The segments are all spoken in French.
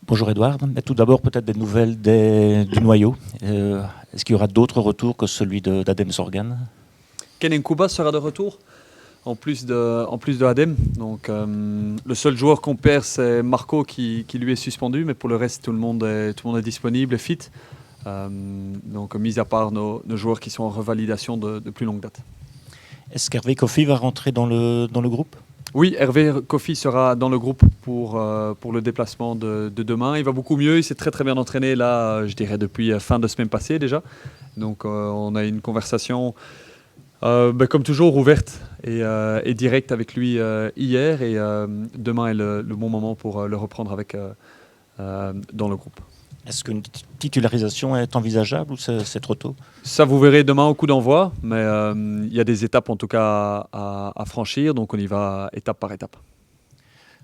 Bonjour Edouard. Tout d'abord, peut-être des nouvelles du noyau. Est-ce qu'il y aura d'autres retours que celui d'Adem Zorgan? Ken Nkuba sera de retour, en plus de Adem. Donc, le seul joueur qu'on perd, c'est Marco qui lui est suspendu, mais pour le reste, tout le monde est disponible et fit. Donc, mis à part nos joueurs qui sont en revalidation de plus longue date. Est-ce qu'Hervé Kofi va rentrer dans le groupe? Oui, Hervé Kofi sera dans le groupe pour le déplacement de demain. Il va beaucoup mieux, il s'est très très bien entraîné là, je dirais depuis fin de semaine passée déjà. Donc on a une conversation comme toujours ouverte et directe avec lui hier et demain est le bon moment pour le reprendre dans le groupe. Est-ce qu'une titularisation est envisageable ou c'est trop tôt? Ça, vous verrez demain au coup d'envoi, mais il y a des étapes en tout cas à franchir, donc on y va étape par étape.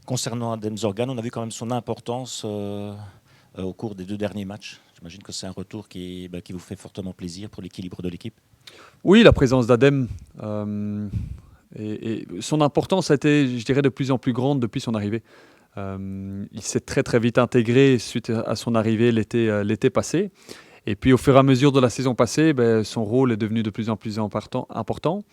Concernant Adem Zorgan, on a vu quand même son importance au cours des 2 derniers matchs. J'imagine que c'est un retour qui vous fait fortement plaisir pour l'équilibre de l'équipe. Oui, la présence d'Adem et son importance a été, je dirais, de plus en plus grande depuis son arrivée. Il s'est très très vite intégré suite à son arrivée l'été passé. Et puis au fur et à mesure de la saison passée, son rôle est devenu de plus en plus important.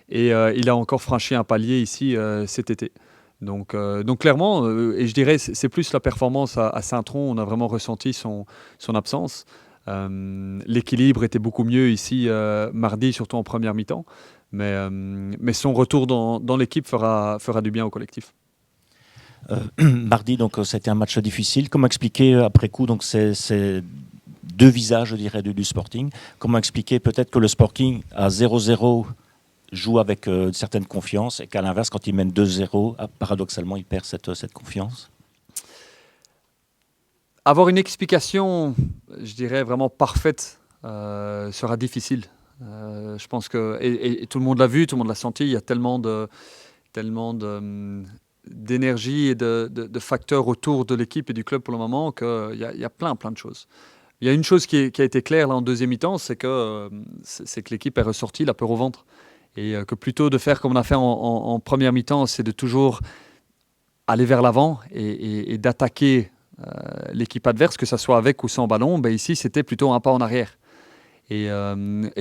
Et il a encore franchi un palier ici cet été. Donc clairement, et je dirais c'est plus la performance à Saint-Tron, on a vraiment ressenti son absence. L'équilibre était beaucoup mieux ici mardi, surtout en première mi-temps. Mais son retour dans l'équipe fera du bien au collectif. Mardi, donc c'était un match difficile. Comment expliquer après coup donc ces 2 visages, je dirais, du Sporting? Comment expliquer peut-être que le Sporting à 0-0 joue avec une certaine confiance et qu'à l'inverse, quand il mène 2-0, paradoxalement, il perd cette confiance? Avoir une explication, je dirais, vraiment parfaite sera difficile. Je pense que, et tout le monde l'a vu, tout le monde l'a senti, il y a tellement d'énergie et de facteurs autour de l'équipe et du club pour le moment qu'il y a plein de choses. Il y a une chose qui a été claire là en deuxième mi-temps, c'est que l'équipe est ressortie la peur au ventre. Et que plutôt de faire comme on a fait en première mi-temps, c'est de toujours aller vers l'avant et d'attaquer l'équipe adverse, que ce soit avec ou sans ballon. Ici, c'était plutôt un pas en arrière. Et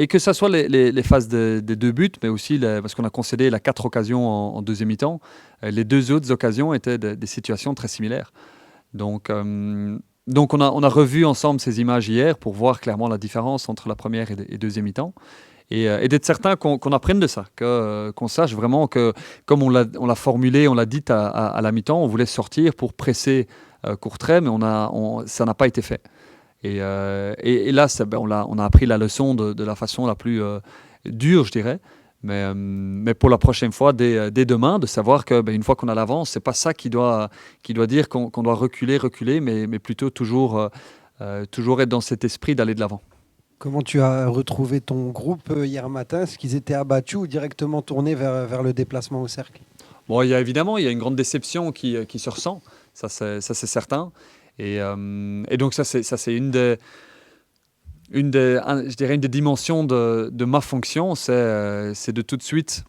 que ce soit les phases des 2 buts, mais aussi parce qu'on a concédé 4 occasions en deuxième mi-temps, les 2 autres occasions étaient des situations très similaires. Donc on a revu ensemble ces images hier pour voir clairement la différence entre la première et deuxième mi-temps. Et d'être certain qu'on apprenne de ça, qu'on sache vraiment que, comme on l'a formulé, on l'a dit à la mi-temps, on voulait sortir pour presser Courtrai, mais ça n'a pas été fait. Et là, on a appris la leçon de la façon la plus dure, je dirais. Mais pour la prochaine fois, dès demain, de savoir qu'une fois qu'on a l'avance, c'est pas ça qui doit dire qu'on doit reculer, mais plutôt toujours être dans cet esprit d'aller de l'avant. Comment tu as retrouvé ton groupe hier matin? Est-ce qu'ils étaient abattus ou directement tournés vers le déplacement au cercle? Bon, il y a une grande déception qui se ressent, ça c'est certain. Et donc ça c'est une des dimensions de ma fonction, c'est de tout de suite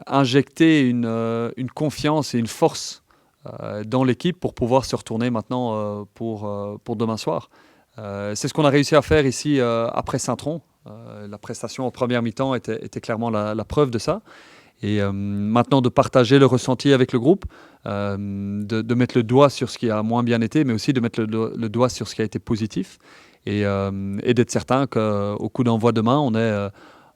injecter une confiance et une force dans l'équipe pour pouvoir se retourner maintenant pour demain soir. C'est ce qu'on a réussi à faire ici après Saint-Tron. La prestation en première mi-temps était clairement la preuve de ça. Et maintenant de partager le ressenti avec le groupe, de mettre le doigt sur ce qui a moins bien été, mais aussi de mettre le doigt sur ce qui a été positif. Et d'être certain qu'au coup d'envoi demain,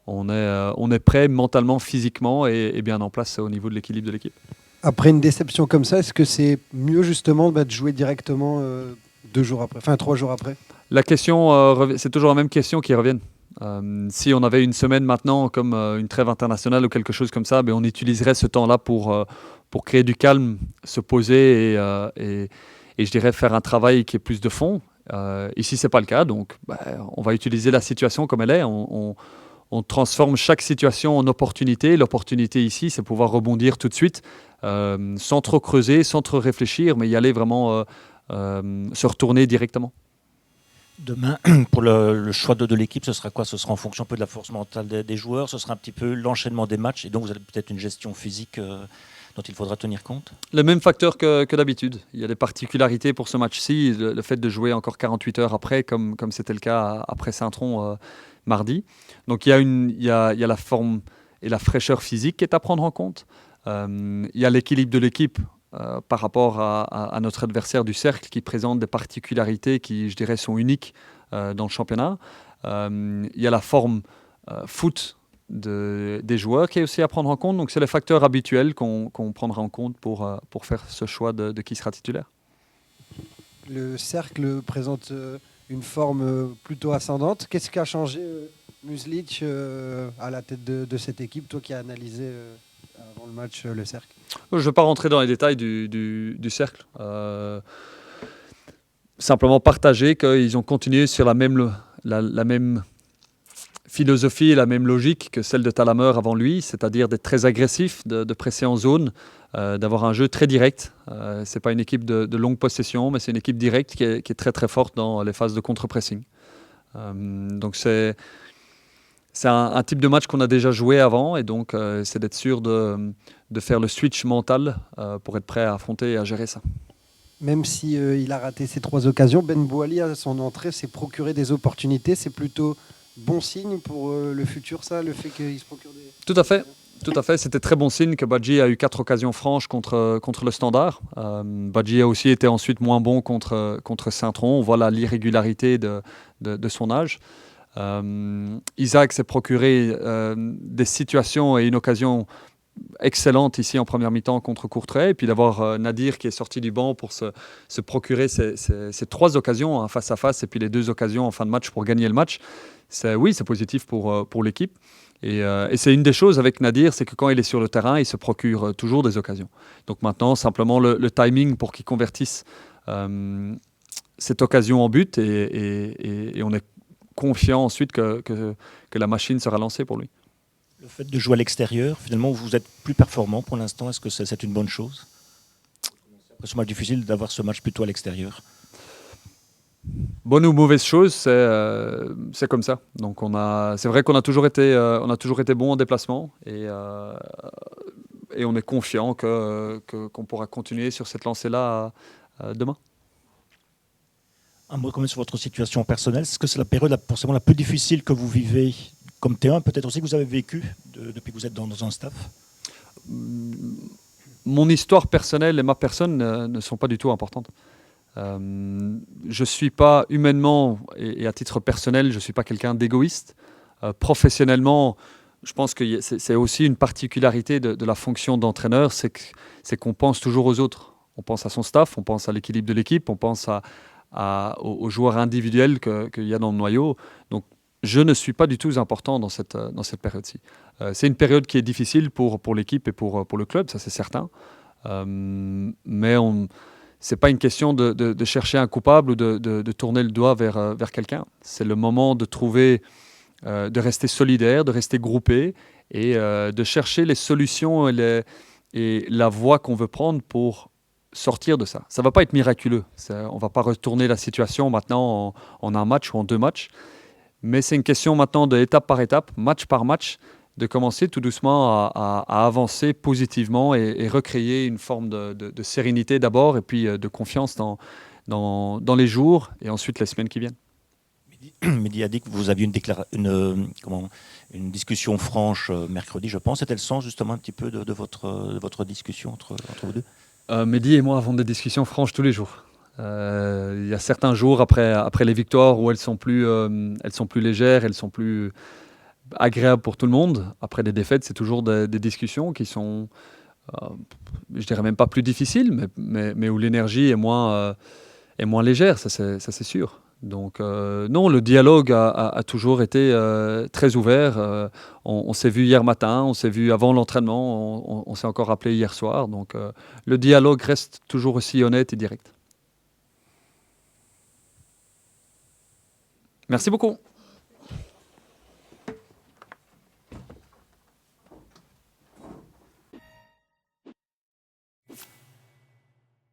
on est prêt mentalement, physiquement et bien en place au niveau de l'équilibre de l'équipe. Après une déception comme ça, est-ce que c'est mieux justement de jouer directement 2 jours après, enfin 3 jours après? La question, c'est toujours la même question qui revient. Si on avait une semaine maintenant comme une trêve internationale ou quelque chose comme ça, on utiliserait ce temps-là pour créer du calme, se poser et je dirais faire un travail qui est plus de fond. Ici, c'est pas le cas, donc on va utiliser la situation comme elle est. On transforme chaque situation en opportunité. L'opportunité ici, c'est pouvoir rebondir tout de suite, sans trop creuser, sans trop réfléchir, mais y aller vraiment se retourner directement. Demain, pour le choix de l'équipe, ce sera quoi? Ce sera en fonction un peu de la force mentale des joueurs, ce sera un petit peu l'enchaînement des matchs, et donc vous avez peut-être une gestion physique dont il faudra tenir compte? Les mêmes facteurs que d'habitude. Il y a des particularités pour ce match-ci. Le fait de jouer encore 48 heures après, comme c'était le cas après Saint-Tron mardi. Donc il y a la forme et la fraîcheur physique qui est à prendre en compte. Il y a l'équilibre de l'équipe par rapport à notre adversaire du cercle qui présente des particularités qui, je dirais, sont uniques dans le championnat. Il y a la forme foot des joueurs qui est aussi à prendre en compte. Donc c'est les facteurs habituels qu'on prendra en compte pour faire ce choix de qui sera titulaire. Le cercle présente une forme plutôt ascendante. Qu'est-ce qui a changé, Muslic, à la tête de cette équipe, toi qui as analysé avant le match le cercle? Je ne vais pas rentrer dans les détails du cercle. Simplement partager qu'ils ont continué sur la même philosophie et la même logique que celle de Thalhammer avant lui, c'est-à-dire d'être très agressif, de presser en zone, d'avoir un jeu très direct. Ce n'est pas une équipe de longue possession, mais c'est une équipe directe qui est très très forte dans les phases de contre-pressing. Donc c'est un type de match qu'on a déjà joué avant, et donc c'est d'être sûr de faire le switch mental pour être prêt à affronter et à gérer ça. Même si il a raté ses 3 occasions, Ben Bouali à son entrée s'est procuré des opportunités. C'est plutôt bon signe pour le futur, ça, le fait qu'il se procure des... Tout à fait. C'était très bon signe que Badji a eu 4 occasions franches contre le Standard. Badji a aussi été ensuite moins bon contre Saint-Tron. On voit l'irrégularité de son âge. Isaac s'est procuré des situations et une occasion excellente ici en première mi-temps contre Courtrai, et puis d'avoir Nadir qui est sorti du banc pour se procurer ces 3 occasions, hein, face à face, et puis les 2 occasions en fin de match pour gagner le match. C'est positif pour l'équipe. Et c'est une des choses avec Nadir, c'est que quand il est sur le terrain, il se procure toujours des occasions. Donc maintenant, simplement le timing pour qu'il convertisse cette occasion en but, et on est confiant ensuite que la machine sera lancée pour lui. Le fait de jouer à l'extérieur, finalement, vous êtes plus performant pour l'instant. Est-ce que c'est une bonne chose? Après ce match difficile, d'avoir ce match plutôt à l'extérieur. Bonne ou mauvaise chose, c'est comme ça. Donc c'est vrai qu'on a toujours été bon en déplacement, et on est confiant qu'on pourra continuer sur cette lancée-là demain. Un mot quand même sur votre situation personnelle. Est-ce que c'est la période forcément la plus difficile que vous vivez comme T1, peut-être aussi que vous avez vécu depuis que vous êtes dans un staff? Mon histoire personnelle et ma personne ne sont pas du tout importantes. Je ne suis pas humainement et à titre personnel, je ne suis pas quelqu'un d'égoïste. Professionnellement, je pense que c'est aussi une particularité de la fonction d'entraîneur, c'est qu'on pense toujours aux autres. On pense à son staff, on pense à l'équilibre de l'équipe, on pense aux joueurs individuels qu'il y a dans le noyau. Donc, je ne suis pas du tout important dans cette période-ci. C'est une période qui est difficile pour l'équipe et pour le club, ça c'est certain. Mais ce n'est pas une question de chercher un coupable ou de tourner le doigt vers quelqu'un. C'est le moment de trouver, de rester solidaire, de rester groupé, et de chercher les solutions et la voie qu'on veut prendre pour sortir de ça. Ça ne va pas être miraculeux. On ne va pas retourner la situation maintenant en un match ou en 2 matchs. Mais c'est une question maintenant d'étape par étape, match par match, de commencer tout doucement à avancer positivement et recréer une forme de sérénité d'abord, et puis de confiance dans les jours et ensuite les semaines qui viennent. Mehdi a dit que vous aviez une discussion franche mercredi, je pense. C'était le sens justement un petit peu de votre discussion entre vous deux? Mehdi et moi avons des discussions franches tous les jours. Il y a certains jours après les victoires où elles sont plus légères, elles sont plus agréables pour tout le monde. Après des défaites, c'est toujours des discussions qui sont, je dirais même pas plus difficiles, mais où l'énergie est moins légère, ça c'est sûr. Donc non, le dialogue a toujours été très ouvert. On s'est vu hier matin, on s'est vu avant l'entraînement, on s'est encore appelé hier soir. Donc le dialogue reste toujours aussi honnête et direct. Merci beaucoup.